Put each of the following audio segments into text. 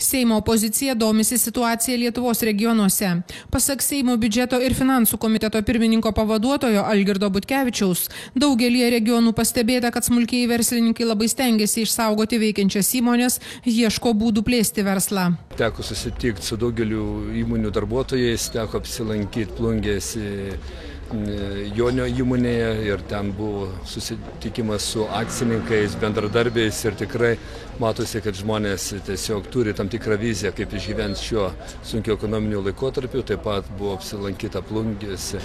Seimo opozicija domisi situacija Lietuvos regionuose. Pasak Seimo biudžeto ir finansų komiteto pirmininko pavaduotojo Algirdo Butkevičiaus, daugelį regionų pastebėta, kad smulkiai verslininkai labai stengiasi išsaugoti veikiančias įmonės, ieško būdų plėsti verslą. Teko susitikti su daugeliu įmonių darbuotojais, teko apsilankyti Plungės Jonio įmonėje ir ten buvo susitikimas su akcininkais, bendradarbiais ir tikrai matosi, kad žmonės tiesiog turi tam tikrą viziją, kaip išgyventi šiuo sunkiu ekonominiu laikotarpiu. Taip pat buvo apsilankyta Plungės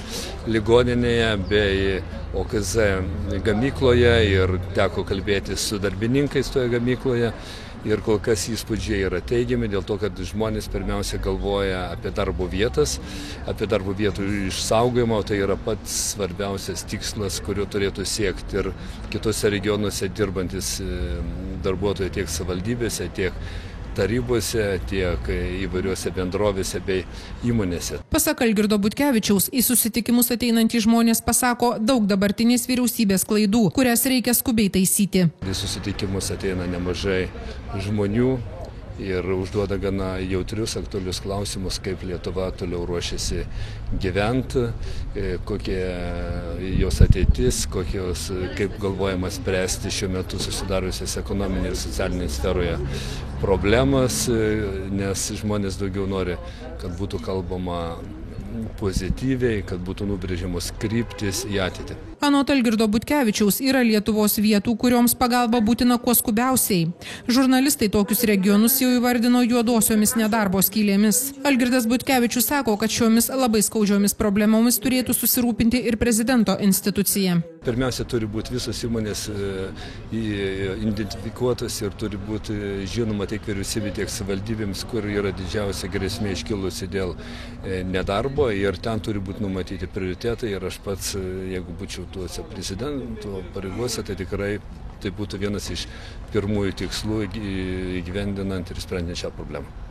ligoninėje bei OKZ gamykloje ir teko kalbėti su darbininkais toje gamykloje. Ir kol kas įspūdžiai yra teigiami dėl to, kad žmonės pirmiausia galvoja apie darbo vietas, apie darbo vietų išsaugojimą, tai yra pats svarbiausias tikslas, kurio turėtų siekti ir kitose regionuose dirbantis darbuotojai tiek savivaldybėse, tiek tarybose, tiek įvairiuose bendrovėse bei įmonėse. Pasak Algirdo Butkevičiaus, į susitikimus ateinantys žmonės pasako daug dabartinės vyriausybės klaidų, kurias reikia skubiai taisyti. Į susitikimus ateina nemažai žmonių ir užduoda gana jautrius, aktualius klausimus, kaip Lietuva toliau ruošiasi gyventi, kokie jos ateitis, kaip galvojama spręsti šiuo metu susidariusias ekonominėje ir socialinėje sferoje problemas, nes žmonės daugiau nori, kad būtų kalbama pozityviai, kad būtų nubrėžiamos kryptis į ateitį. Anot Algirdo Butkevičiaus yra Lietuvos vietų, kurioms pagalba būtina kuo skubiausiai. Žurnalistai tokius regionus jau įvardino juodosiomis nedarbo skylėmis. Algirdas Butkevičius sako, kad šiomis labai skaudžiomis problemomis turėtų susirūpinti ir prezidento institucija. Pirmiausia, turi būti visos įmonės identifikuotos ir turi būti žinoma tiek vyriausybė, tiek savivaldybėms, kur yra didžiausia grėsmė iškilusi dėl nedarbo ir ten turi būti numatyti prioritetai ir aš pats, jeigu būčiau tuose prezidento pareigose, tai tikrai tai būtų vienas iš pirmųjų tikslų įgyvendinant ir sprendžiant šią problemą.